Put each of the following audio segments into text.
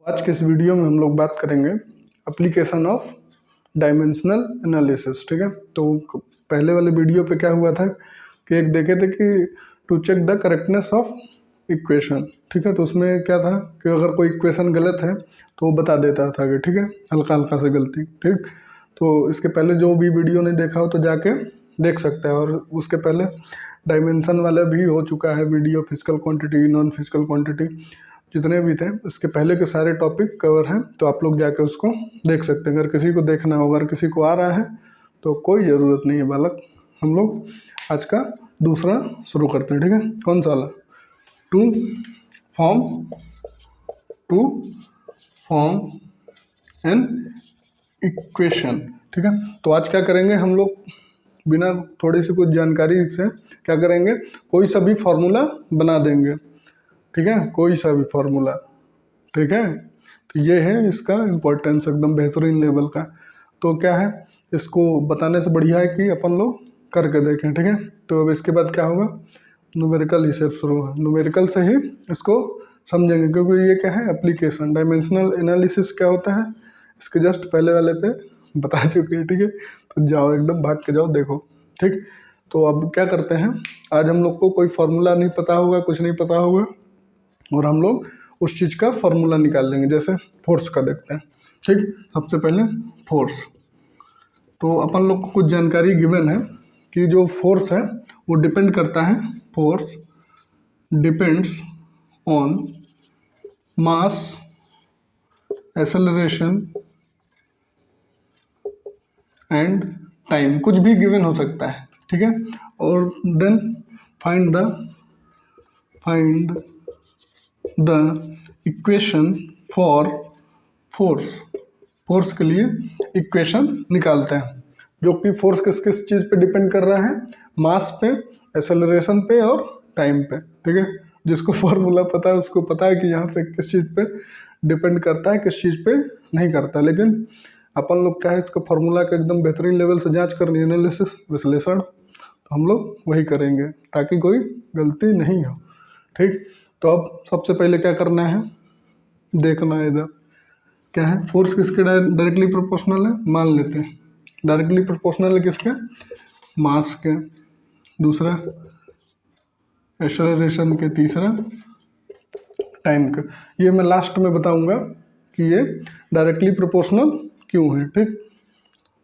आज के इस वीडियो में हम लोग बात करेंगे एप्लीकेशन ऑफ डायमेंशनल एनालिसिस। ठीक है, तो पहले वाले वीडियो पे क्या हुआ था कि एक देखे थे कि to check the correctness of equation. ठीक है, तो उसमें क्या था कि अगर कोई इक्वेशन गलत है तो वो बता देता था कि ठीक है हल्का हल्का से गलती। ठीक, तो इसके पहले जो भी वीडियो नहीं देखा हो तो जाके देख सकता है। और उसके पहले डायमेंशन वाला भी हो चुका है video, physical quantity, non physical quantity, जितने भी थे उसके पहले के सारे टॉपिक कवर हैं, तो आप लोग जाके उसको देख सकते हैं। अगर किसी को देखना हो, अगर किसी को आ रहा है तो कोई ज़रूरत नहीं है बालक। हम लोग आज का दूसरा शुरू करते हैं। ठीक है, कौन सा वाला? To form an equation. ठीक है, तो आज क्या करेंगे हम लोग, बिना थोड़ी सी कुछ जानकारी से क्या करेंगे, कोई सा भी फॉर्मूला बना देंगे। ठीक है, कोई सा भी फॉर्मूला। ठीक है, तो ये है इसका इम्पोर्टेंस एकदम बेहतरीन लेवल का। तो क्या है, इसको बताने से बढ़िया है कि अपन लोग करके देखें। ठीक है, तो अब इसके बाद क्या होगा, न्यूमेरिकल ही से शुरू है, न्यूमेरिकल से ही इसको समझेंगे, क्योंकि ये क्या है एप्लीकेशन। डायमेंशनल एनालिसिस क्या होता है इसके जस्ट पहले वाले पे बता चुके हैं। ठीक है, तो जाओ एकदम भाग के जाओ देखो। ठीक, तो अब क्या करते हैं, आज हम लोग को कोई फार्मूला नहीं पता होगा, कुछ नहीं पता होगा, और हम लोग उस चीज़ का फार्मूला निकाल लेंगे। जैसे फोर्स का देखते हैं। ठीक, सबसे पहले फोर्स। तो अपन लोग को कुछ जानकारी गिवन है कि जो फोर्स है वो डिपेंड करता है, force depends on mass, acceleration and time. कुछ भी गिवन हो सकता है। ठीक है, और then find the equation for force. Force के लिए इक्वेशन निकालते हैं, जो कि फोर्स किस किस चीज़ पे डिपेंड कर रहा है, मास पे, एक्सेलरेशन पे और टाइम पे। ठीक है, जिसको फॉर्मूला पता है उसको पता है कि यहाँ पे किस चीज़ पे डिपेंड करता है, किस चीज़ पे नहीं करता। लेकिन अपन लोग क्या है, इसका फॉर्मूला का एकदम बेहतरीन लेवल से जांच करनी, एनालिसिस, विश्लेषण, तो हम लोग वही करेंगे ताकि कोई गलती नहीं हो। ठीक, तो अब सबसे पहले क्या करना है, देखना है इधर क्या है, फोर्स किसके डायरेक्टली प्रोपोर्शनल है, मान लेते हैं डायरेक्टली प्रोपोर्शनल है किसके, मास के, दूसरा एक्सेलरेशन के, तीसरा टाइम का। ये मैं लास्ट में बताऊंगा कि ये डायरेक्टली प्रोपोर्शनल क्यों है। ठीक,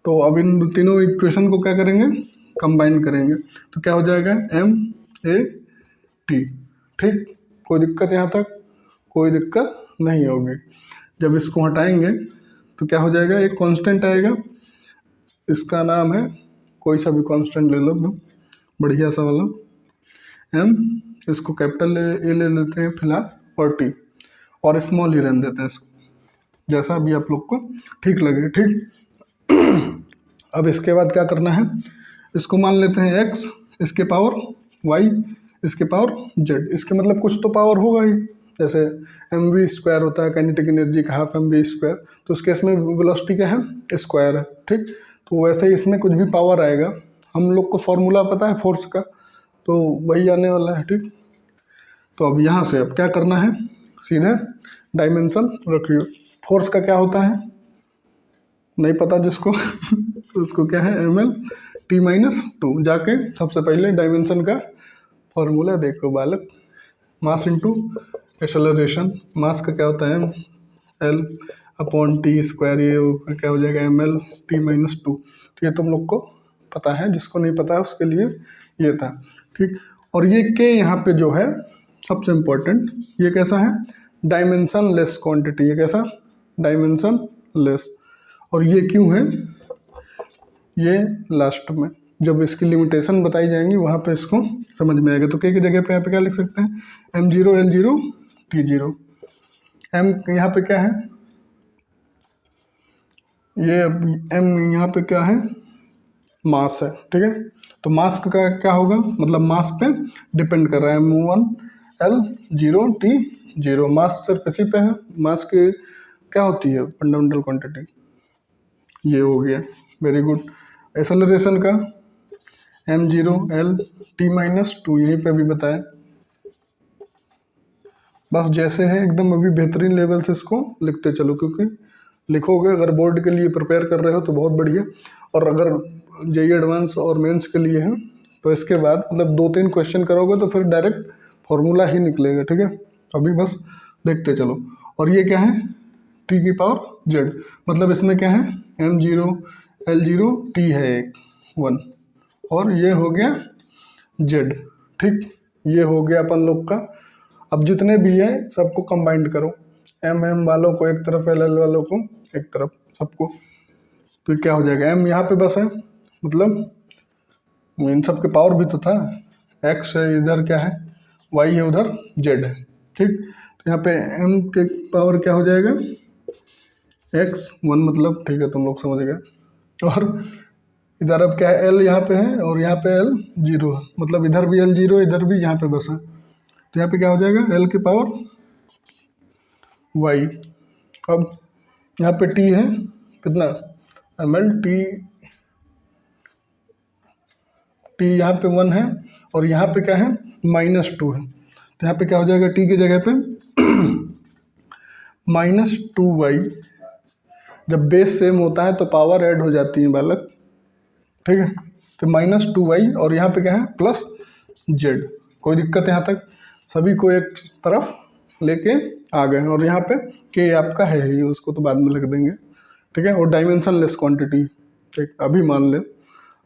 तो अब इन तीनों इक्वेशन को क्या करेंगे, कंबाइन करेंगे, तो क्या हो जाएगा MAT। ठीक, कोई दिक्कत यहाँ तक? कोई दिक्कत नहीं होगी। जब इसको हटाएंगे तो क्या हो जाएगा, एक कांस्टेंट आएगा, इसका नाम है, कोई सा भी कांस्टेंट ले लो बढ़िया सा वाला, M, इसको कैपिटल ए ले लेते हैं फिलहाल, और T, और स्मॉल ही रहने देते हैं इसको, जैसा भी आप लोग को ठीक लगे। ठीक, अब इसके बाद क्या करना है, इसको मान लेते हैं x, इसके पावर y, इसके पावर z। इसके मतलब कुछ तो पावर होगा ही, जैसे mv² होता है काइनेटिक एनर्जी का, हाफ mv², तो उस केस में वेलोसिटी क्या है, स्क्वायर है। ठीक, तो वैसे ही इसमें कुछ भी पावर आएगा। हम लोग को फॉर्मूला पता है फोर्स का, तो वही आने वाला है। ठीक, तो अब यहाँ से अब क्या करना है, सीधे डायमेंशन रखिए। फोर्स का क्या होता है नहीं पता जिसको तो उसको क्या है MLT-2। जाके सबसे पहले डायमेंशन का फॉर्मूला देखो बालक, मास इंटू एक्सेलरेशन। मास का क्या होता है L/T², ये क्या हो जाएगा MLT-2। तो ये तुम लोग को पता है, जिसको नहीं पता है उसके लिए ये था। ठीक, और ये के यहाँ पे जो है सबसे इम्पोर्टेंट, ये कैसा है, डायमेंशन लेस क्वांटिटी। ये कैसा, डायमेंशन लेस। और ये क्यों है, ये लास्ट में जब इसकी लिमिटेशन बताई जाएंगी वहाँ पे इसको समझ में आएगा। तो के की जगह पे यहाँ पे क्या लिख सकते हैं, M0 L0 T0। M यहाँ पे क्या है, ये M यहाँ पे क्या है, मास है। ठीक है, तो मास का क्या होगा, मतलब मास पे डिपेंड कर रहा है, M1 L0 T0। मास सिर्फ इसी पे है, मास की क्या होती है फंडामेंटल क्वांटिटी, ये हो गया, वेरी गुड। एक्सेलरेशन का M0 L T-2, यहीं पे भी बताया। बस जैसे है एकदम अभी बेहतरीन लेवल से इसको लिखते चलो, क्योंकि लिखोगे अगर बोर्ड के लिए प्रिपेयर कर रहे हो तो बहुत बढ़िया, और अगर जेईई एडवांस और मेंस के लिए है तो इसके बाद मतलब 2-3 क्वेश्चन करोगे तो फिर डायरेक्ट फॉर्मूला ही निकलेगा। ठीक है, अभी बस देखते चलो। और ये क्या है, टी की पावर जेड, मतलब इसमें क्या है m0 l0 t है एक 1, और ये हो गया जेड। ठीक, ये हो गया अपन लोग का। अब जितने भी है सबको कंबाइंड करो, m वालों को एक तरफ, l वालों को एक तरफ, सबको, तो क्या हो जाएगा, m यहाँ पे बस है, मतलब इन सब के पावर भी तो था, x है इधर, क्या है y है उधर, z है। ठीक, तो यहाँ पे m के पावर क्या हो जाएगा x1, मतलब ठीक है तुम लोग समझ गए। और इधर अब क्या है, l यहाँ पे है और यहाँ पे l 0 है, मतलब इधर भी l 0 इधर भी, यहाँ पे बस है, तो यहाँ पे क्या हो जाएगा l की पावर y। अब यहाँ पे t है कितना, ml t यहाँ पे 1 है, और यहाँ पे क्या है -2 है, तो यहाँ पे क्या हो जाएगा t की जगह पे -2y। जब बेस सेम होता है तो पावर ऐड हो जाती है बालक। ठीक है, तो -2y, और यहाँ पे क्या है +z। कोई दिक्कत यहाँ तक, सभी को एक तरफ लेके आ गए, और यहाँ पे k आपका है ही, उसको तो बाद में लिख देंगे। ठीक है, और डायमेंशन लेस क्वांटिटी, ठीक अभी मान ले,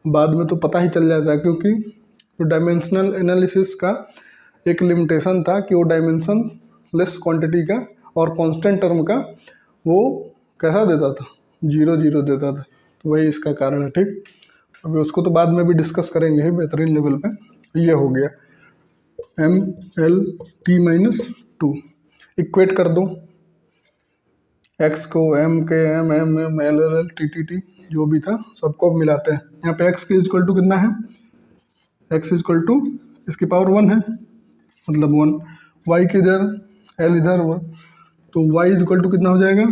बाद में तो पता ही चल जाता है, क्योंकि तो डायमेंशनल एनालिसिस का एक लिमिटेशन था कि वो डायमेंशन लेस क्वांटिटी का और कांस्टेंट टर्म का वो कैसा देता था, 0 0 देता था, तो वही इसका कारण है। ठीक, अभी उसको तो बाद में भी डिस्कस करेंगे ही बेहतरीन लेवल पे। ये हो गया ml t-2, इक्वेट कर दो x को m के m m m l l t t t जो भी था सबको मिलाते हैं। यहाँ पे x के इक्वल टू कितना है, x इक्वल टू इसकी पावर 1 है, मतलब 1, y के इधर l इधर 1, तो y इक्वल टू कितना हो जाएगा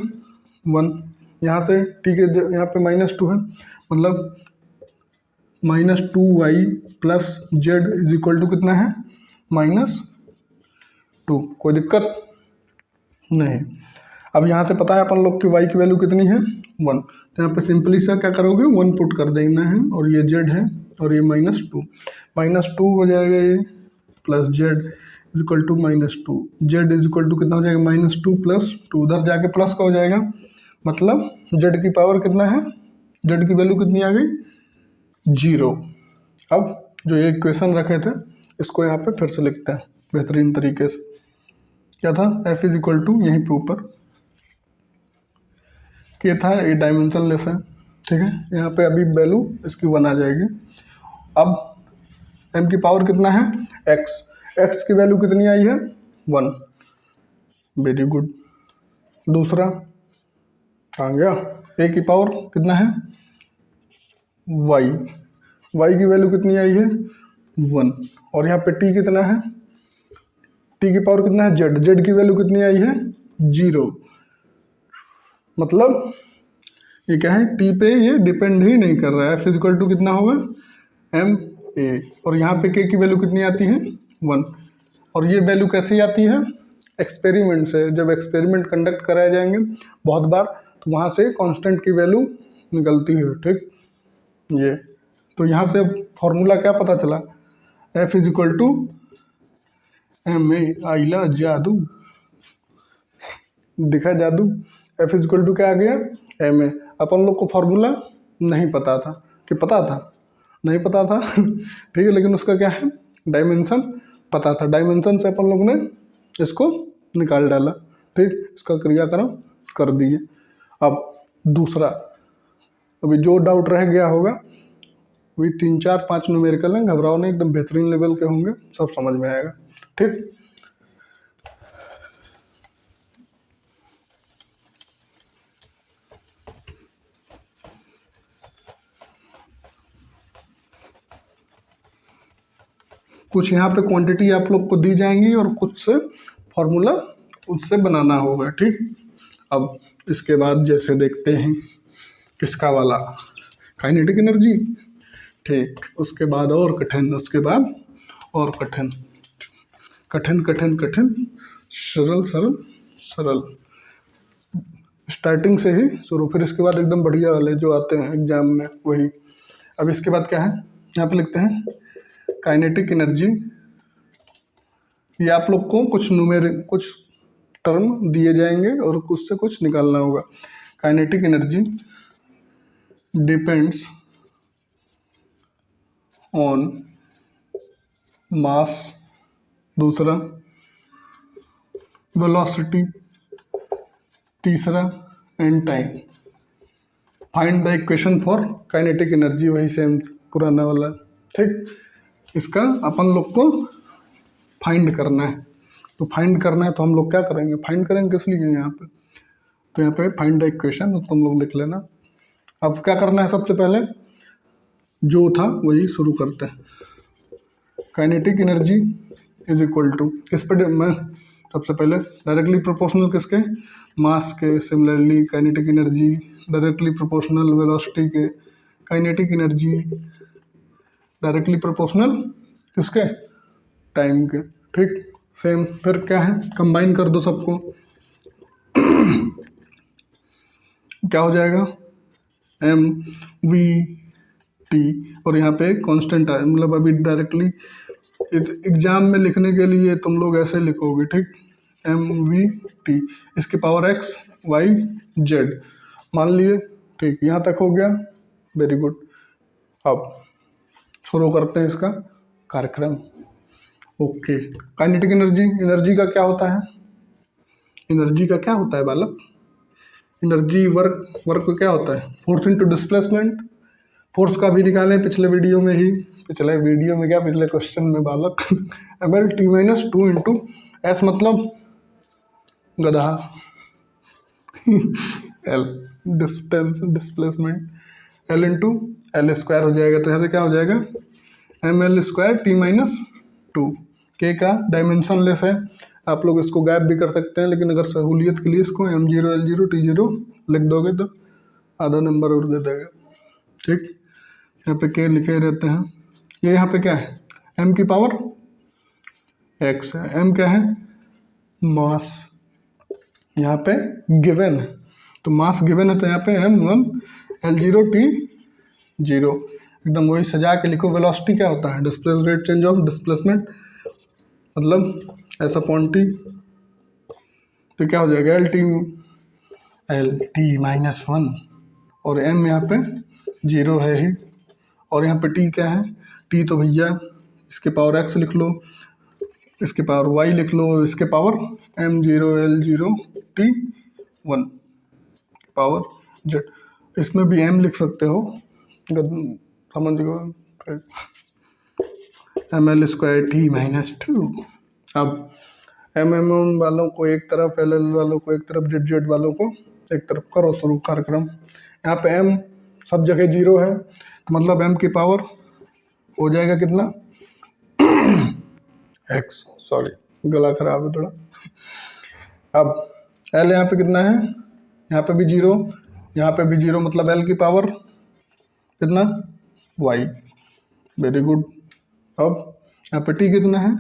1। यहाँ से t के यहाँ पे -2 है, मतलब -2y plus z is equal to कितना है -2। कोई दिक्कत नहीं। अब यहाँ से पता है अपन लोग की y की वैल्यू कितनी है 1, तो यहाँ पे सिंपली सा क्या करोगे 1 पुट कर देना है, और ये z है और ये -2 हो जाएगा, ये plus z is equal to -2, z is equal to कितना हो जाएगा -2 प्लस 2, उधर जाके प्लस का हो जाएगा, मतलब z की पावर कितना है, z की वैल्यू कितनी आ गई 0। अब जो ये इक्वेशन रखे थे इसको यहाँ पे फिर से लिखते हैं बेहतरीन तरीके से। क्या था, f इज इक्वल टू यहीं पे ऊपर के था, ये डायमेंशन लेस है। ठीक है, यहाँ पे अभी वैल्यू इसकी 1 आ जाएगी। अब m की पावर कितना है x की वैल्यू कितनी आई है 1, वेरी गुड। दूसरा आ गया a की पावर कितना है y की वैल्यू कितनी आई है 1, और यहाँ पे t कितना है, t की पावर कितना है z की वैल्यू कितनी आई है 0, मतलब ये क्या है t पे ये डिपेंड ही नहीं कर रहा है। f इक्वल टू कितना होगा ma, और यहाँ पे k की वैल्यू कितनी आती है 1, और ये वैल्यू कैसे आती है एक्सपेरिमेंट से, जब एक्सपेरिमेंट कंडक्ट कराए जाएंगे बहुत बार तो वहाँ से कांस्टेंट की वैल्यू निकलती है। ठीक, ये तो यहाँ से अब फॉर्मूला क्या पता चला, f is equal to ma, आइला जादू दिखा जादू, f इज इक्वल टू क्या आ गया ma। अपन लोग को फॉर्मूला नहीं पता था, कि पता था नहीं पता था ठीक है, लेकिन उसका क्या है डायमेंशन पता था, डायमेंशन से अपन लोग ने इसको निकाल डाला। ठीक, इसका क्रियाक्रम कर दिए। अब दूसरा, अभी जो डाउट रह गया होगा वही 3 4 5 न्यूमेरिकल हैं, घबराओ नहीं, एकदम बेहतरीन लेवल के होंगे, सब समझ में आएगा। ठीक, कुछ यहाँ पे क्वांटिटी आप लोग को दी जाएंगी और कुछ से फॉर्मूला उससे बनाना होगा। ठीक, अब इसके बाद जैसे देखते हैं किसका वाला काइनेटिक एनर्जी। ठीक, उसके बाद और कठिन, उसके बाद और कठिन, कठिन कठिन कठिन सरल सरल सरल, स्टार्टिंग से ही शुरू, फिर इसके बाद एकदम बढ़िया वाले जो आते हैं एग्जाम में वही। अब इसके बाद क्या है, यहाँ पे लिखते हैं काइनेटिक एनर्जी। ये आप लोग को कुछ टर्म दिए जाएंगे और उससे कुछ निकालना होगा। काइनेटिक एनर्जी डिपेंड्स ऑन मास, दूसरा वेलोसिटी, तीसरा and time. Find the equation for kinetic energy, वही सेम पुराना वाला, ठीक। इसका अपन लोग को फाइंड करना है, तो फाइंड करना है तो हम लोग क्या करेंगे, फाइंड करेंगे किस लिए यहाँ पे, तो यहाँ पे फाइंड द इक्वेशन, तो तुम लोग लिख लेना। अब क्या करना है, सबसे पहले जो था वही शुरू करते हैं। Kinetic energy is equal to, किस पे मैं सबसे पहले डायरेक्टली प्रोपोर्शनल किसके, मास के। Similarly kinetic energy directly proportional velocity के। काइनेटिक एनर्जी डायरेक्टली प्रोपोर्शनल किसके, टाइम के, ठीक। सेम, फिर क्या है, कंबाइन कर दो सबको क्या हो जाएगा, एम वी टी, और यहाँ पे कांस्टेंट है, मतलब अभी डायरेक्टली एग्जाम में लिखने के लिए तुम लोग ऐसे लिखोगे, ठीक। एम वी टी, इसके पावर एक्स वाई जेड मान लिए, ठीक। यहाँ तक हो गया, वेरी गुड। अब शुरू करते हैं इसका कार्यक्रम। ओके, काइनेटिक एनर्जी, एनर्जी का क्या होता है, एनर्जी का क्या होता है बालक, एनर्जी वर्क का क्या होता है, फोर्स इनटू डिस्प्लेसमेंट। फोर्स का भी निकाले पिछले वीडियो में ही, पिछले क्वेश्चन में बालक ml t-2 इंटू एस मतलब गधा L displacement, L into L square हो जाएगा, तो यहाँ से क्या हो जाएगा ml² t-2। के का डायमेंशन लेस है, आप लोग इसको गैप भी कर सकते हैं, लेकिन अगर सहूलियत के लिए इसको m0 l0 t0 लिख दोगे तो आधा नंबर और दे देगा, ठीक। यहाँ पे के लिखे रहते हैं, ये यहाँ पे क्या है, m की पावर x है, m क्या है, मास, यहाँ पे गिवन है, तो मास गिवन है, तो यहाँ पे m1 l0 t0, एकदम वही सजा के लिखो। वेलोसिटी क्या होता है, displace rate change of displacement, मतलब ऐसा क्वांटिटी, तो क्या हो जाएगा एल टी माइनस 1, और m यहाँ पे 0 है ही, और यहाँ पे t क्या है, t तो भैया इसके पावर x लिख लो, इसके पावर y लिख लो, इसके power m0 l0 t1 power z, इसमें भी m लिख सकते हो, समझ गए, ml² t-2। अब mm वालों को एक तरफ, ll वालों को एक तरफ, z वालों को एक तरफ करो शुरू कार्यक्रम। यहाँ पे m सब जगह 0 है, तो मतलब m की पावर हो जाएगा कितना x, सॉरी गला खराब है थोड़ा। अब l यहाँ पे कितना है, यहाँ पे भी 0, यहाँ पे भी 0, मतलब l की पावर कितना y, वेरी गुड। अब यहाँ पे t कितना है,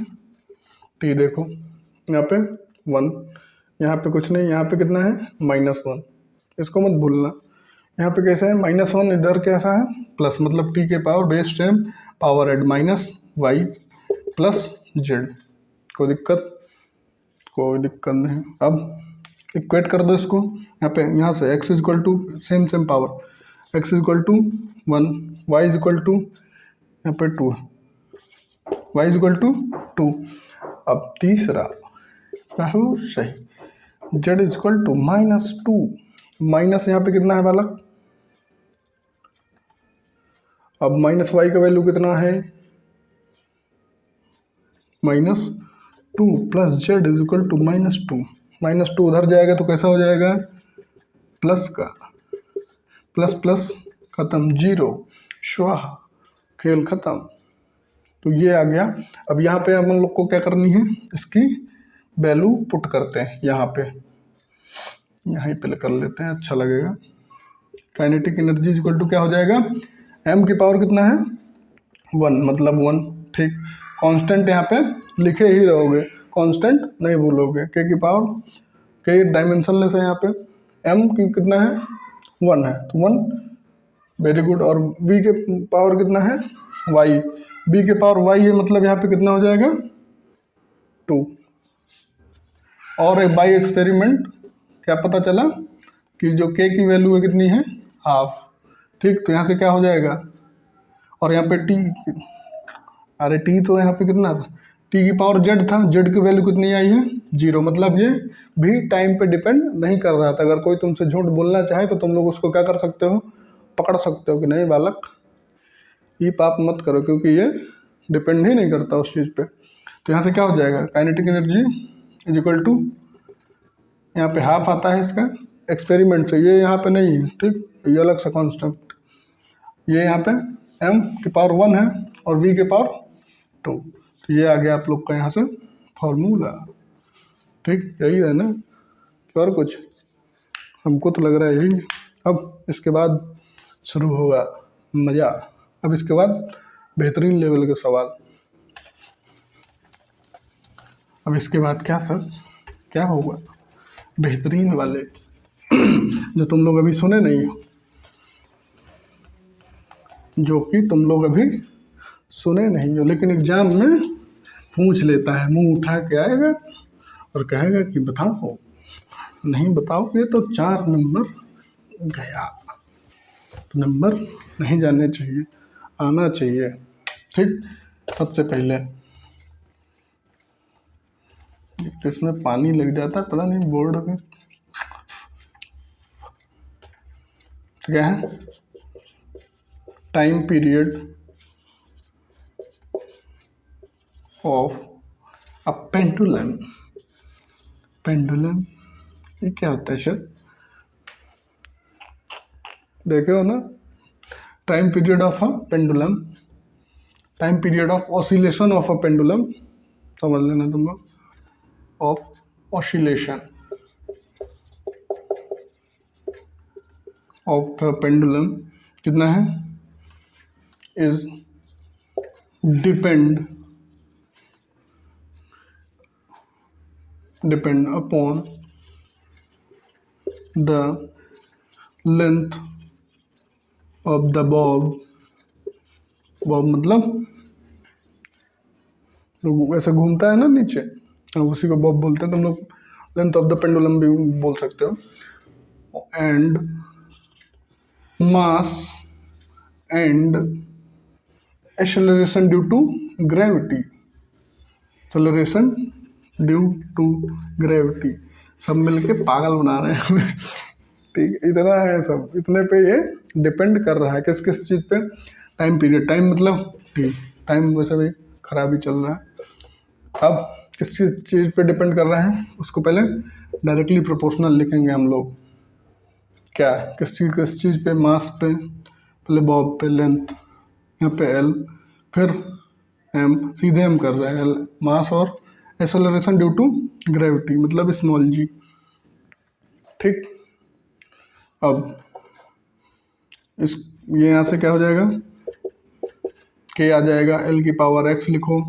t देखो यहाँ पे 1, यहाँ पे कुछ नहीं, यहाँ पे कितना है -1, इसको मत भूलना। यहाँ पे कैसा है -1, इधर कैसा है प्लस, मतलब t के power base time power add -y plus z, कोई दिक्कत नहीं। अब इक्वेट कर दो इसको, यहाँ से x equal to same power, x equal to 1, y equal to यहाँ पे 2, y इक्वल टू 2। अब तीसरा बहुत सही, z इक्वल टू -2, माइनस यहाँ पे कितना है बालक, अब -y का वैल्यू कितना है, -2 plus z is equal to -2, -2 उधर जाएगा तो कैसा हो जाएगा, प्लस का प्लस प्लस खत्म, 0 स्वाहा, खेल खत्म। तो ये आ गया। अब यहाँ पे हम लोग को क्या करनी है, इसकी वैल्यू पुट करते हैं, यहाँ पे यहीं पे कर लेते हैं, अच्छा लगेगा। काइनेटिक एनर्जी इक्वल टू क्या हो जाएगा, m की पावर कितना है 1, मतलब 1, ठीक। कांस्टेंट यहाँ पे लिखे ही रहोगे, कांस्टेंट नहीं भूलोगे। के की पावर, के डायमेंशनलेस है यहाँ पे, m की कितना है 1 है तो 1, वेरी गुड। और v के पावर कितना है y, b के पावर y है मतलब यहाँ पे कितना हो जाएगा 2। और एक बाई एक्सपेरिमेंट क्या पता चला कि जो k की वैल्यू है कितनी है हाफ, ठीक। तो यहाँ से क्या हो जाएगा, और यहाँ पे t, अरे t तो यहाँ पे कितना था, t की पावर z था, z की वैल्यू कितनी आई है 0, मतलब ये भी टाइम पे डिपेंड नहीं कर रहा था। अगर कोई तुमसे झूठ बोलना चाहे तो तुम लोग उसको क्या कर सकते हो, पकड़ सकते हो कि नहीं बालक ये पाप मत करो, क्योंकि ये डिपेंड ही नहीं करता उस चीज़ पे। तो यहाँ से क्या हो जाएगा, kinetic energy is equal to, यहाँ पे हाफ आता है इसका एक्सपेरिमेंट से, ये यहाँ पे नहीं है, ठीक, ये अलग सा कॉन्स्टेंट, ये यहाँ पे m की पावर 1 है और v के पावर 2। तो ये आ गया आप लोग का यहाँ से फॉर्मूला, ठीक, यही है ना, और कुछ हमको तो लग रहा है यही। अब इसके बाद शुरू होगा मज़ा, अब इसके बाद बेहतरीन लेवल के सवाल। अब इसके बाद क्या सर, क्या होगा, बेहतरीन वाले जो तुम लोग अभी सुने नहीं हो, जो कि तुम लोग अभी सुने नहीं हो, लेकिन एग्जाम में पूछ लेता है, मुंह उठा के आएगा और कहेगा कि बताओ, नहीं बताओगे तो 4 नंबर गया। तो नंबर नहीं जाने चाहिए, आना चाहिए, ठीक। सबसे पहले इसमें पानी लग जाता है, पता नहीं बोर्ड में क्या है, time period of a pendulum. Pendulum ये क्या होता है सर, देखे हो ना, time period of a pendulum, time period of oscillation of a pendulum, समझ लेना तुम लोग, ऑफ ऑसिलेशन ऑफ पेंडुलम कितना है, is depend upon the length of the Bob. Bob मतलब तो ऐसे घूमता है ना नीचे, उसी को बॉब बोलते हैं, तुम लोग लेंथ ऑफ द पेंडुलम भी बोल सकते हो। And mass and acceleration due to gravity, acceleration due to gravity, सब मिलके पागल बना रहे हैं हमें, ठीक, इतना है सब, इतने पे ये डिपेंड कर रहा है, किस किस चीज़ पे, टाइम पीरियड, टाइम मतलब ठीक, टाइम वैसे भी खराब ही चल रहा है। अब किस चीज़ पे डिपेंड कर रहा है उसको पहले डायरेक्टली प्रोपोर्शनल लिखेंगे हम लोग, क्या किस चीज़ पे, मास पे, पहले बॉब पे लेंथ, यहाँ पे एल, फिर एम, सीधे एम कर रहा है एल मास, और एक्सेलरेशन ड्यू टू ग्रेविटी मतलब स्मॉल जी, ठीक। अब इस ये यहाँ से क्या हो जाएगा, के आ जाएगा, एल की पावर एक्स लिखो,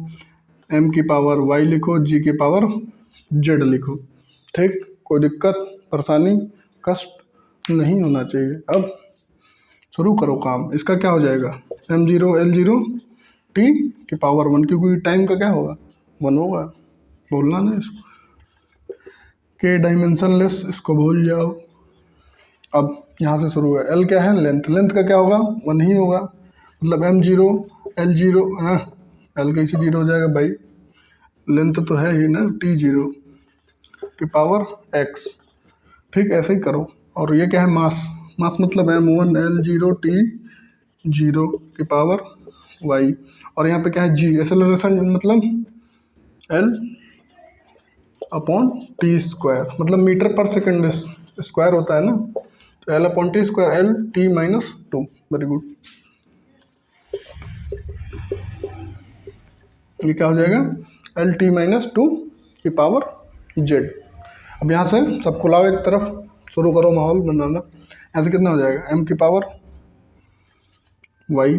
एम की पावर वाई लिखो, जी की पावर जेड लिखो, ठीक। कोई दिक्कत परेशानी कष्ट नहीं होना चाहिए। अब शुरू करो काम, इसका क्या हो जाएगा, m0 L0 t की पावर 1, क्योंकि टाइम का क्या होगा 1 होगा, बोलना ना इसको, के डायमेंशनलेस इसको भूल जाओ। अब यहाँ से शुरू है, L क्या है लेंथ, लेंथ का क्या होगा 1 ही होगा, मतलब m0 L0, हाँ L कैसे 0 हो जाएगा भाई, लेंथ तो है ही ना t0 की पावर x, ठीक, ऐसे ही करो। और ये क्या है मास, मास मतलब m1 L0 t0 की पावर y, और यहाँ पे क्या है g, एक्सेलरेशन मतलब l अपॉन टी स्क्वायर, मतलब मीटर पर सेकंड स्क्वायर होता है ना, तो l upon T square, l t minus 2, very good. ये क्या हो जाएगा l t माइनस 2 की पावर z। अब यहाँ से सबको लाओ एक तरफ, शुरू करो माहौल बनाना। यहाँ से कितना हो जाएगा m की पावर y,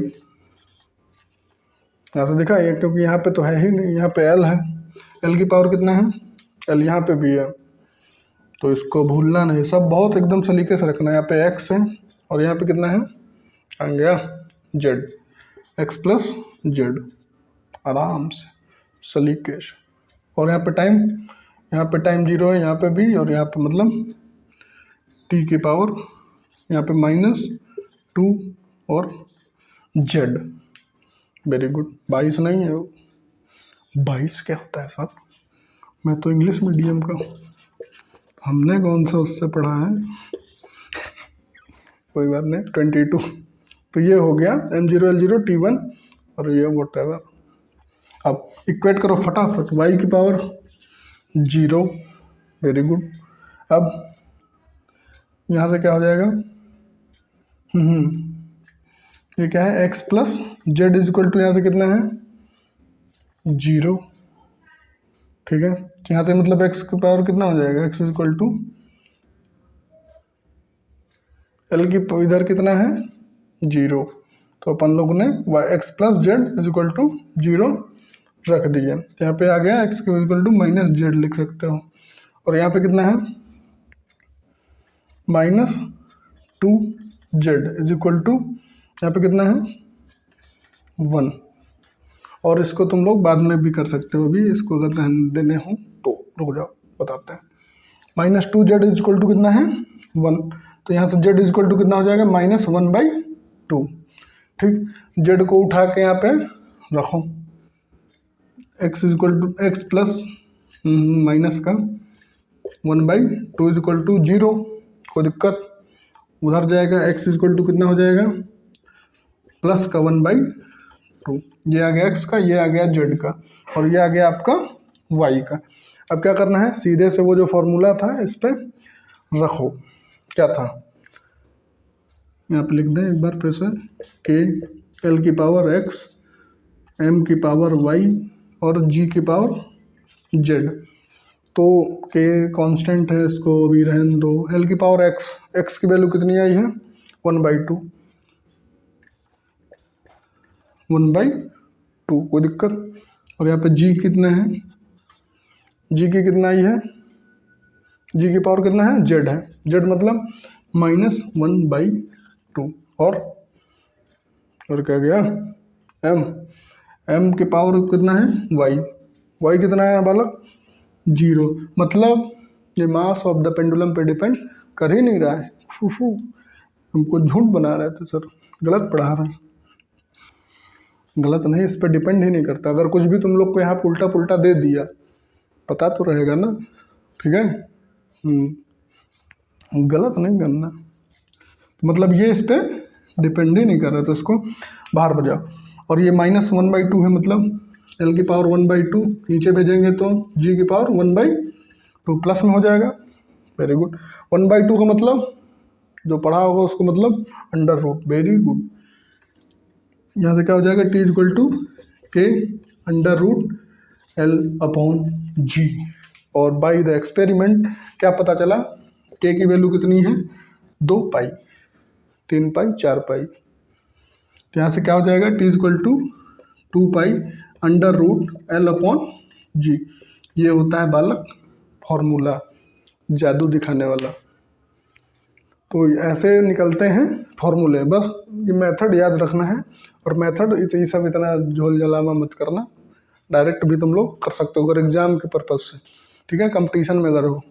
यहाँ से दिखा ये, क्योंकि यहाँ पे तो है ही नहीं, यहाँ पे l है, एल की पावर कितना है, एल यहाँ पे भी है, तो इसको भूलना नहीं, सब बहुत एकदम सलीके से रखना है। यहाँ पे एक्स है और यहाँ पे कितना है, आ गया जेड, एक्स प्लस जेड, आराम से सलीके से। और यहाँ पे टाइम जीरो है यहाँ पे भी, और यहाँ पे मतलब टी की पावर यहाँ पे -2 और जेड। Very good. 22 नहीं है वो, 22 क्या होता है सर, मैं तो इंग्लिश मीडियम का हूँ, हमने कौन सा उससे पढ़ा है, कोई बात नहीं। 22, तो ये हो गया M0 L0 T1 और ये whatever। अब इक्वेट करो फटाफट, y की पावर 0, वेरी गुड। अब यहाँ से क्या हो जाएगा, ये क्या है, x plus Z is equal to, यहाँ से कितना है 0, ठीक है। यहाँ से मतलब x की पावर कितना हो जाएगा, x is equal to L की इधर कितना है 0, तो अपन लोग ने x plus Z is equal to 0 रख दिया। यहाँ पे आ गया x is equal to -z लिख सकते हो, और यहाँ पे कितना है -2z इज इक्वल टू, यहाँ पे कितना है 1, और इसको तुम लोग बाद में भी कर सकते हो, अभी इसको अगर रहने देने हो तो रुक जाओ बताते हैं। -2z इज इक्वल टू कितना है 1, तो यहाँ से z इज इक्वल टू कितना हो जाएगा -1/2, ठीक। z को उठा के यहाँ पे रखो, x is equal to X plus minus का 1/2 इज इक्वल टू 0, कोई दिक्कत, उधर जाएगा, x इज इक्वल टू कितना हो जाएगा प्लस का 1/2, ये आ गया x का, ये आ गया z का, और ये आ गया आपका y का। अब क्या करना है, सीधे से वो जो फॉर्मूला था इस पर रखो, क्या था, यहाँ पे लिख दें एक बार फिर से, k l की पावर x, m की पावर y और g की पावर z। तो k कांस्टेंट है, इसको अभी रहने दो। l की पावर x की वैल्यू कितनी आई है 1/2, 1/2, कोई दिक्कत। और यहाँ पे g कितना है, g की कितना आई है, g की पावर कितना है z है, z मतलब -1/2, और क्या गया m की पावर कितना है y कितना है बालक 0, मतलब ये मास ऑफ द पेंडुलम पे डिपेंड कर ही नहीं रहा है। हमको झूठ बना रहे थे सर, गलत पढ़ा रहे हैं, गलत नहीं, इस पर डिपेंड ही नहीं करता। अगर कुछ भी तुम लोग को यहाँ उल्टा पुल्टा दे दिया पता तो रहेगा ना, ठीक है, गलत नहीं करना, मतलब ये इस पर डिपेंड ही नहीं कर रहा, तो इसको बाहर बजाओ। और ये -1/2 है, मतलब l की पावर 1/2 नीचे भेजेंगे तो g की पावर 1/2 प्लस में हो जाएगा, वेरी गुड। 1/2 का मतलब जो पढ़ा होगा उसको मतलब √, वेरी गुड। यहाँ से क्या हो जाएगा, t is equal to k √L/g, और बाय द एक्सपेरिमेंट क्या पता चला, k की वैल्यू कितनी है 2 पाई, 3 पाई 4 पाई, तो यहाँ से क्या हो जाएगा, t is equal to 2 pi √L/g। ये होता है बालक फॉर्मूला, जादू दिखाने वाला। तो ऐसे निकलते हैं फॉर्मूले, बस ये मेथड याद रखना है, और मेथड ये सब इतना झोल जलावा मत करना, डायरेक्ट भी तुम लोग कर सकते हो अगर एग्ज़ाम के पर्पज़ से, ठीक है, कंपटीशन में अगर हो।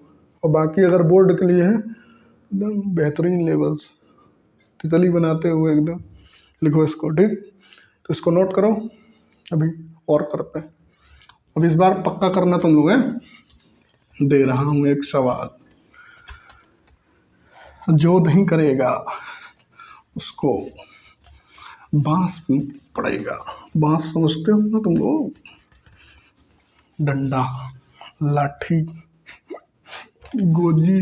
और बाकी अगर बोर्ड के लिए है एकदम बेहतरीन लेवल्स, तितली बनाते हुए एकदम लिखो इसको, ठीक। तो इसको नोट करो, अभी और करते हैं। अब इस बार पक्का करना तुम लोग है, दे रहा हूँ एक सवाल, जो नहीं करेगा उसको बांस पड़ेगा। बांस समझते हो ना तुम लोग, डंडा, लाठी, गोजी,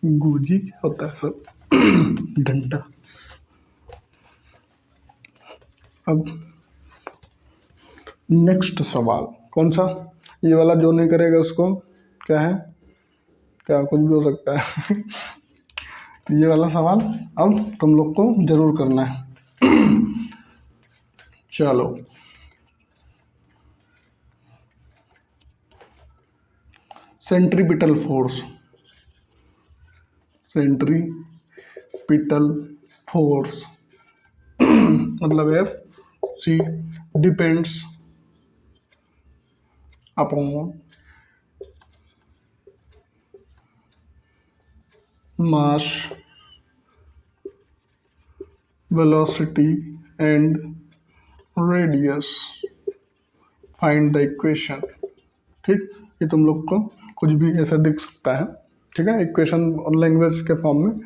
गोजी क्या होता है सब, डंडा। अब नेक्स्ट सवाल कौन सा, ये वाला, जो नहीं करेगा उसको क्या है, क्या कुछ भी हो सकता है तो ये वाला सवाल अब तुम लोग को जरूर करना है। चलो सेंट्रीपिटल फोर्स, सेंट्रीपिटल फोर्स मतलब F see depends upon mass, velocity and radius, find the equation. ठीक, ये तुम लोग को कुछ भी ऐसा दिख सकता है, ठीक है, इक्वेशन और लैंग्वेज के फॉर्म में।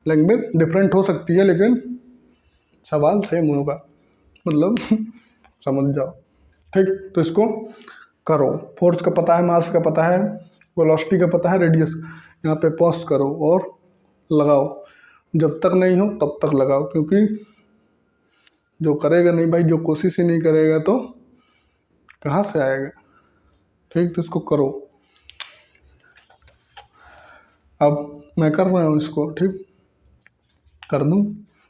लैंग्वेज डिफरेंट हो सकती है लेकिन सवाल सेम होगा, मतलब समझ जाओ। ठीक, तो इसको करो। फोर्स का पता है, मास का पता है, वेलोसिटी का पता है, रेडियस। यहाँ पे पॉज करो और लगाओ, जब तक नहीं हो तब तक लगाओ, क्योंकि जो करेगा नहीं भाई, जो कोशिश ही नहीं करेगा तो कहाँ से आएगा। ठीक, तो इसको करो। अब मैं कर रहा हूँ इसको, ठीक, कर दूँ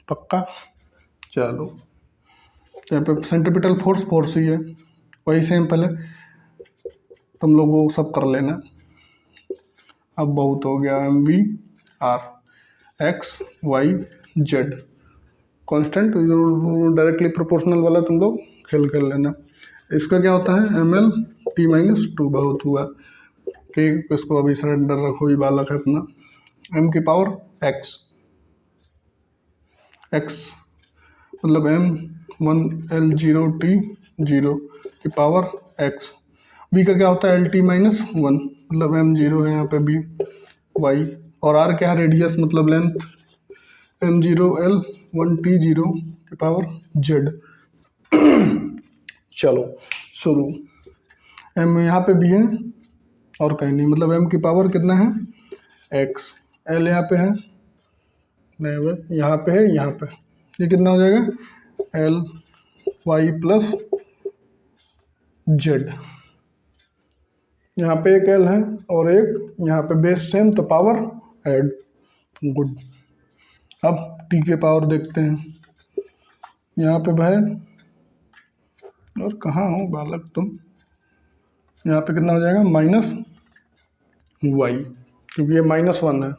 पक्का। चलो, यहाँ पे सेंट्रीपिटल फोर्स ही है, वही सेम पहले तुम लोग वो सब कर लेना। अब बहुत हो गया, M V R X Y Z constant, directly proportional वाला तुम लोग खेल लेना। इसका क्या होता है, M L T minus two, बहुत हुआ। ठीक, इसको अभी सरेंडर रखो, ये बालक है अपना। एम की पावर एक्स, एक्स मतलब M one L zero T zero की पावर एक्स। बी का क्या होता है, एल टी माइनस वन, मतलब एम जीरो है यहाँ पे बी वाई, और आर क्या है, रेडियस मतलब length, M zero L one T zero की पावर जेड। चलो शुरू, एम यहाँ पे भी है और कहीं नहीं, मतलब एम की पावर कितना है एक्स, एल यहाँ पे है नहीं, यहाँ पे है, यहाँ पे ये कितना हो जाएगा एल वाई प्लस जेड। यहाँ पे एक एल है और एक यहाँ पे बेस सेम, तो पावर ऐड, गुड। अब टी के पावर देखते हैं, यहाँ पे भाई, और कहाँ हो बालक तुम, यहाँ पे कितना हो जाएगा माइनस वाई, क्योंकि ये माइनस वन है,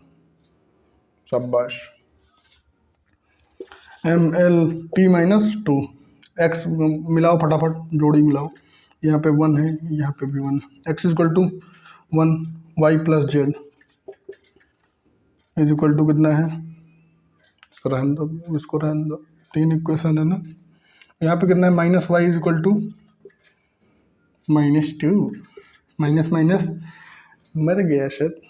शाबाश। M L T minus two, X मिलाओ फटाफट, जोड़ी मिलाओ, यहाँ पे वन है, यहाँ पे भी one, X equal to one, Y plus Z is equal to कितना है, इसको रहने दो, इसको रहने दो, तीन इक्वेशन है ना। यहाँ पे कितना है, minus Y is equal to minus two, minus minus मर गया शायद,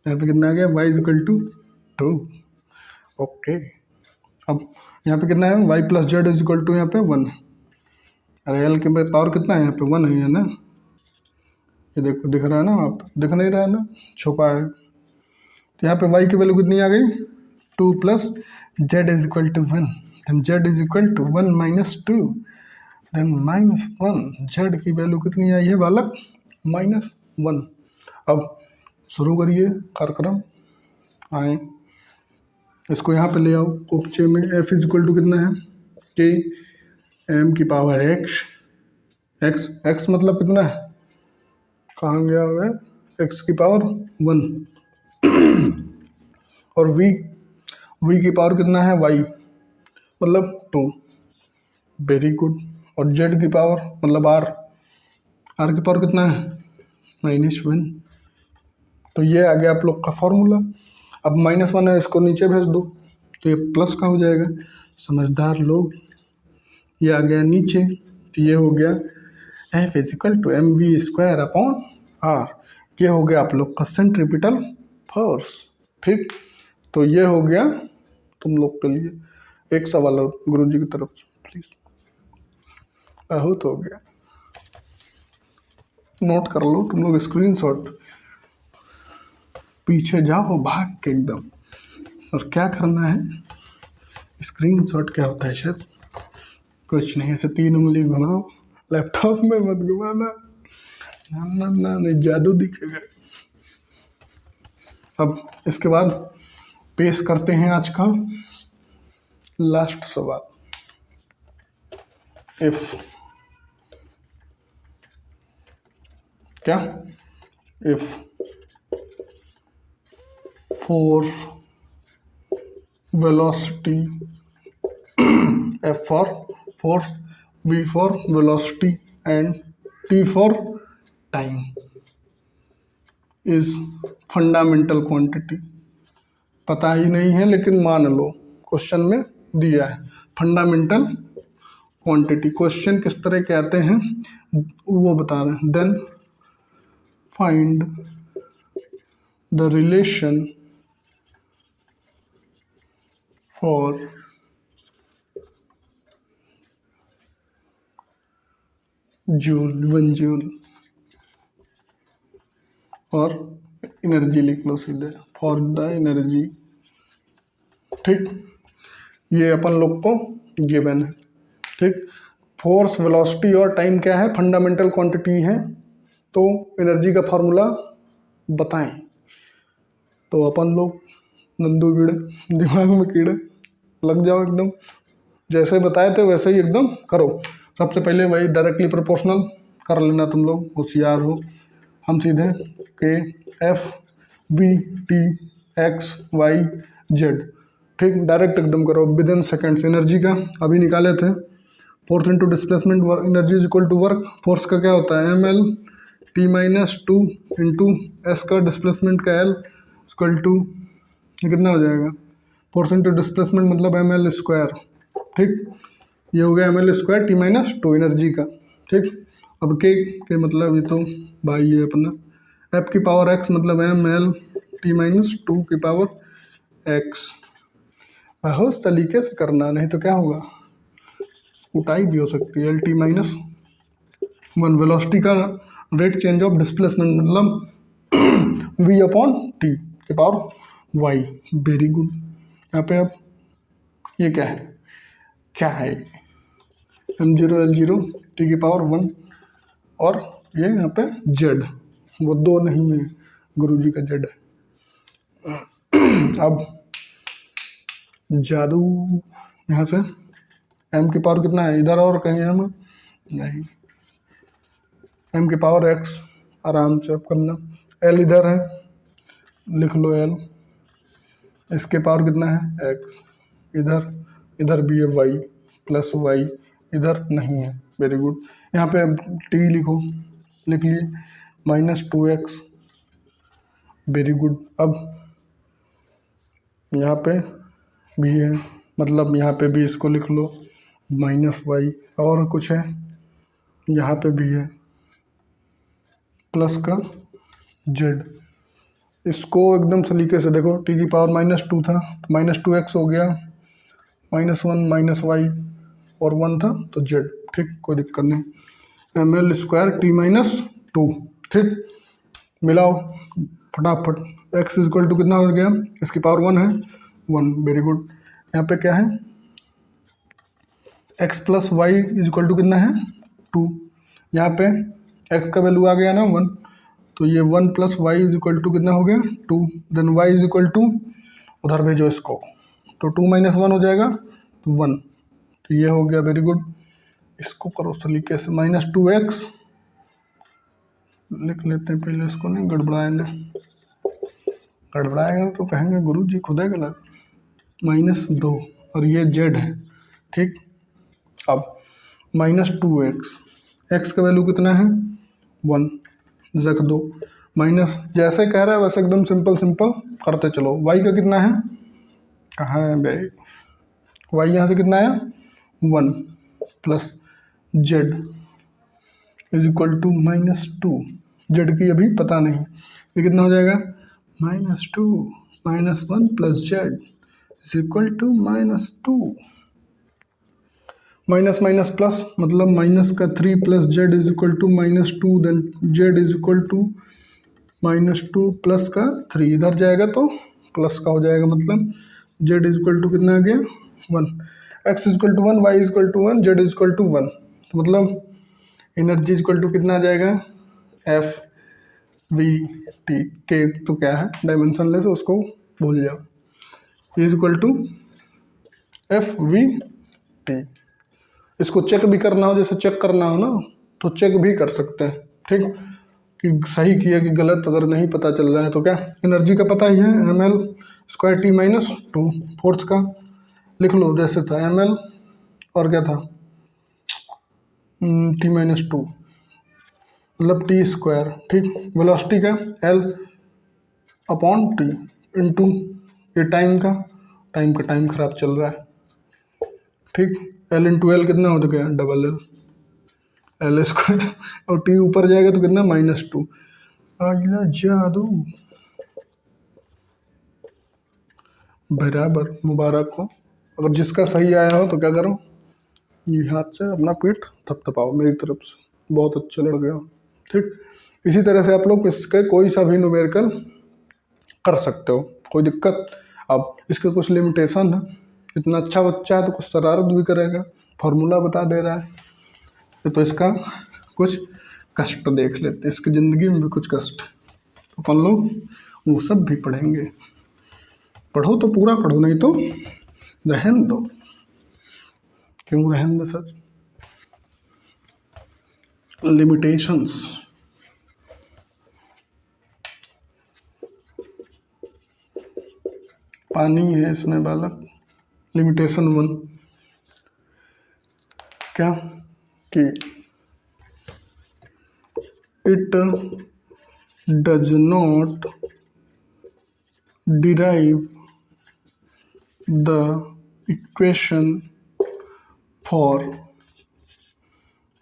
यहाँ पे कितना आ गया, Y is equal to two, okay. अब यहाँ पे कितना है, Y plus Z is equal to यहाँ पे वन, अरे एल के पावर कितना है, यहाँ पे वन है ना, ये देखो दिख रहा है ना, आप दिख नहीं रहा है ना, छुपा है। तो यहाँ पे वाई की वैल्यू कितनी आ गई, two plus Z is equal to one, then Z is equal to one minus two, then minus one, Z की वैल्यू कितनी आई है बालक, माइनस वन। अब शुरू करिए कार्यक्रम, आए इसको यहाँ पे ले आओ उपचे में, एफ इज इक्वल टू कितना है, के एम की पावर एक्स, एक्स एक्स मतलब कितना है, कहाँ गया हुआ है, एक्स की पावर वन, और वी की पावर कितना है, वाई मतलब टू, वेरी गुड। और जेड की पावर मतलब आर की पावर कितना है, माइनस वन। तो ये आ गया आप लोग का फॉर्मूला। अब माइनस वन है, इसको नीचे भेज दो तो ये प्लस का हो जाएगा, समझदार लोग। ये आ गया नीचे, तो ये हो गया F equal to M V square upon R, ये हो गया आप लोग का सेंट्रीपिटल फोर्स। ठीक, तो ये हो गया तुम लोग के लिए एक सवाल और गुरुजी की तरफ से, प्लीज बहुत हो गया, नोट कर लो तुम लोग, स्क्रीनशॉट, पीछे जाओ भाग के एकदम, और क्या करना है, स्क्रीनशॉट क्या होता है शायद, कुछ नहीं, ऐसे तीन उंगली घुमाओ, लैपटॉप में मत घुमाना, ना ना ना नहीं, जादू दिखेगा। अब इसके बाद पेश करते हैं आज का लास्ट सवाल, इफ क्या if force, velocity, F for force, V for velocity and T for time is fundamental quantity। पता ही नहीं है लेकिन मान लो क्वेश्चन में दिया है फंडामेंटल क्वांटिटी। क्वेश्चन किस तरह के आते हैं वो बता रहे हैं। Then find the relation for joule, 1 joule, और एनर्जी लिख लो सीधे, फॉर द एनर्जी। ठीक, ये अपन लोग को गिवन है। ठीक, फोर्स, वेलोसिटी और टाइम क्या है, फंडामेंटल क्वांटिटी है। तो एनर्जी का फार्मूला बताएं। तो अपन लोग नंदू कीड़े, दिमाग में कीड़े लग जाओ एकदम, जैसे बताए थे वैसे ही एकदम करो। सबसे पहले वही डायरेक्टली प्रोपोर्शनल कर लेना, तुम लोग होशियार हो। हम सीधे के F V T X Y Z, ठीक, डायरेक्ट एकदम करो विद इन सेकेंड्स। एनर्जी का अभी निकाले थे, force into displacement energy is equal to work. Force का क्या होता है, ml t-2 इंटू एस का डिस्प्लेसमेंट का l इक्वल टू, ये कितना हो जाएगा, फोर्स इंटू डिस्प्लेसमेंट मतलब ml स्क्वायर। ठीक, ये हो गया ml स्क्वायर t-2 एनर्जी का। ठीक, अब के मतलब ये तो भाई है अपना, f की पावर x मतलब ml t-2 की पावर x। बहुत तरीके से करना, नहीं तो क्या होगा, कुटाई भी हो सकती है। L t-1 वेलोसिटी का रेट चेंज ऑफ डिस्प्लेसमेंट मतलब v अपॉन टी की पावर y। Very good. यहाँ पे अब ये क्या है, क्या है m0 L0 t की पावर 1, और ये यहाँ पे z, वो 2 नहीं है, गुरुजी का z है। अब जादू, यहाँ से m की पावर कितना है, इधर और कहीं हम नहीं, m की पावर x आराम से अब करना। l इधर है, लिख लो l, इसके पावर कितना है x, इधर इधर भी है y प्लस y, इधर नहीं है। Very good. यहाँ पे t लिखो, लिख लिए -2x। Very good. अब यहाँ पे भी है, मतलब यहाँ पे भी इसको लिख लो -y, और कुछ है यहाँ पे भी है प्लस का z। इसको एकदम सलीके से देखो, t की पावर -2 था, -2x हो गया, -1 -y और 1 था तो z। ठीक, कोई दिक्कत नहीं। ml square t-2। ठीक, मिलाओ फटाफट। x इक्वल टू कितना हो गया, इसकी पावर 1 है, 1। Very good. यहाँ पे क्या है, x plus Y equal to कितना है, 2। यहाँ पे x का वैल्यू आ गया ना 1, तो ये 1 प्लस वाई इक्वल टू कितना हो गया, 2। देन y इक्वल टू, उधर भेजो इसको, तो 2 - 1 हो जाएगा तो 1, तो ये हो गया। Very good. इसको करो सलीके से, -2x लिख लेते हैं पहले, इसको नहीं गड़बड़ाएंगे, गड़बड़ाएंगे तो कहेंगे गुरुजी खुद है गलत। -2 और ये z है। ठीक, अब -2x, x का वैल्यू कितना है 1, रख दो माइनस, जैसे कह रहा है वैसे एकदम सिंपल सिंपल करते चलो। y का कितना है, कहाँ है भाई, y यहाँ से कितना आया 1 plus z is equal to -2। z की अभी पता नहीं, ये कितना हो जाएगा, -2 - 1 plus z is equal to -2। Minus minus plus मतलब माइनस का 3 plus z is equal to -2। Then z is equal to -2 plus का 3, इधर जाएगा तो प्लस का हो जाएगा, मतलब z इज इक्वल टू कितना आ गया 1, x is equal to 1, y is equal to 1, z is equal to 1। तो मतलब एनर्जी इज इक्वल टू कितना आ जाएगा, एफ वी टी। के तो क्या है डायमेंशन लेस, उसको भूल जाओ, is equal to F V T. इसको चेक भी करना हो, जैसे चेक करना हो ना तो चेक भी कर सकते हैं। ठीक, कि सही किया कि गलत अगर नहीं पता चल रहा है तो क्या, एनर्जी का पता ही है ml² T-2 फोर्स का लिख लो जैसे था ml और क्या था T-2 मतलब T², ठीक। वेलोसिटी का L/T इंटू ये टाइम खराब चल रहा है, ठीक। L/L कितना हो गया डबल L² और T ऊपर जाएगा तो कितना -2। अगला जादू बराबर, मुबारक हो। अगर जिसका सही आया हो तो क्या करो, ये हाथ से अपना पीठ थपथपाओ मेरी तरफ से, बहुत अच्छे लड़के हो, ठीक। इसी तरह से आप लोग इसके कोई सा भी न्यूमेरिकल कर सकते हो, कोई दिक्कत। अब इसके कुछ लिमिटेशन है, इतना अच्छा बच्चा है तो कुछ शरारत भी करेगा, फार्मूला बता दे रहा है तो इसका कुछ कष्ट देख लेते, इसकी ज़िंदगी में भी कुछ कष्ट, तो अपन लोग वो सब भी पढ़ेंगे। पढ़ो तो पूरा पढ़ो, नहीं तो रहन दो। क्यों रहन दो सर? लिमिटेशंस, पानी है इसमें बालक। लिमिटेशन 1 क्या कि it does not derive the equation for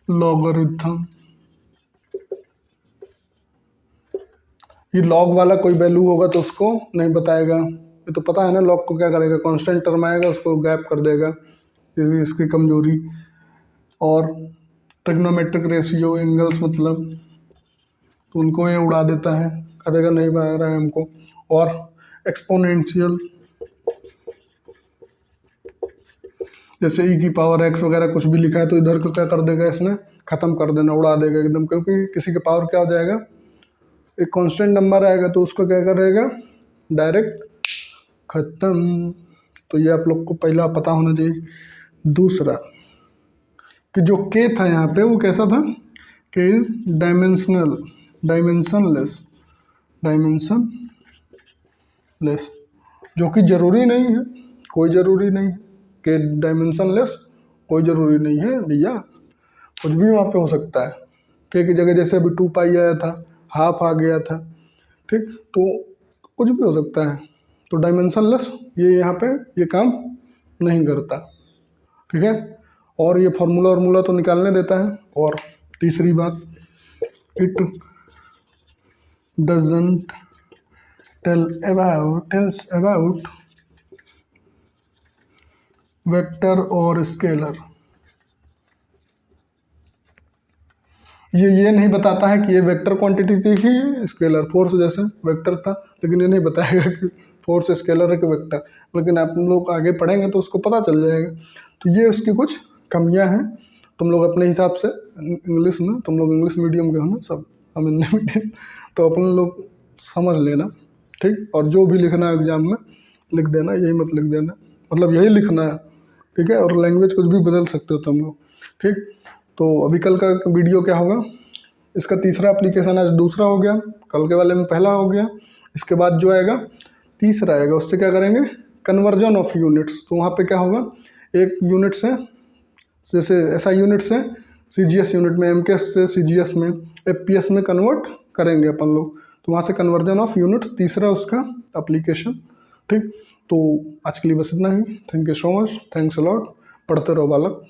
logarithm. ये लॉग वाला कोई वैल्यू होगा तो उसको नहीं बताएगा, ये तो पता है ना। लॉग को क्या करेगा, कांस्टेंट टर्म आएगा उसको गैप कर देगा, ये इसकी कमजोरी। और ट्रिग्नोमेट्रिक रेशियो, एंगल्स मतलब, तो उनको ये उड़ा देता है, करेगा नहीं बना रहा है हमको। और एक्सपोनेंशियल, जैसे e⁻x वगैरह कुछ भी लिखा है तो इधर को क्या कर देगा, इसने ख़त्म कर देना, उड़ा देगा एकदम, क्योंकि किसी के पावर क्या हो जाएगा, एक कांस्टेंट नंबर आएगा तो उसको क्या करेगा, डायरेक्ट ख़त्म। तो ये आप लोग को पहला पता होना चाहिए। दूसरा कि जो k था यहाँ पे वो कैसा था, k इज डायमेंशनलेस, जो कि ज़रूरी नहीं है, कोई ज़रूरी नहीं है कि डायमेंशनलेस, कोई ज़रूरी नहीं है भैया, कुछ भी वहाँ पे हो सकता है। k की जगह जैसे अभी 2π आया था, हाफ आ गया था, ठीक, तो कुछ भी हो सकता है। तो डायमेंशनलेस ये यहाँ पे ये काम नहीं करता, ठीक है। और ये फार्मूला तो निकालने देता है। और तीसरी बात, it doesn't tells about vector और स्केलर। ये नहीं बताता है कि ये वेक्टर क्वांटिटी थी कि स्केलर, फोर्स जैसे वेक्टर था, लेकिन ये नहीं बताएगा कि फोर्स स्केलर है कि वेक्टर। लेकिन आप लोग आगे पढ़ेंगे तो उसको पता चल जाएगा। तो ये उसकी कुछ कमियां हैं। तुम लोग अपने हिसाब से इंग्लिश में, तुम लोग इंग्लिश मीडियम के हो ना सब, हम हिंदी मीडियम, तो अपन लोग समझ लेना, ठीक। और जो भी लिखना है एग्जाम में लिख देना, यही मत लिख देना, मतलब यही लिखना है, ठीक है। और लैंग्वेज कुछ भी बदल सकते हो तुम लोग, ठीक। तो अभी कल का वीडियो क्या होगा, इसका तीसरा एप्लीकेशन आज दूसरा हो गया, कल के वाले में पहला हो गया, इसके बाद जो आएगा तीसरा आएगा, उससे क्या करेंगे, कन्वर्जन ऑफ यूनिट्स। तो वहाँ पे क्या होगा, एक यूनिट से, जैसे ऐसा यूनिट से CGS यूनिट में, MKS से CGS में, FPS में कन्वर्ट करेंगे अपन लोग। तो वहाँ से कन्वर्जन ऑफ यूनिट्स तीसरा उसका एप्लीकेशन, ठीक। तो आज के लिए बस इतना ही। Thank you so much, thanks a lot. पढ़ते रहो बालक।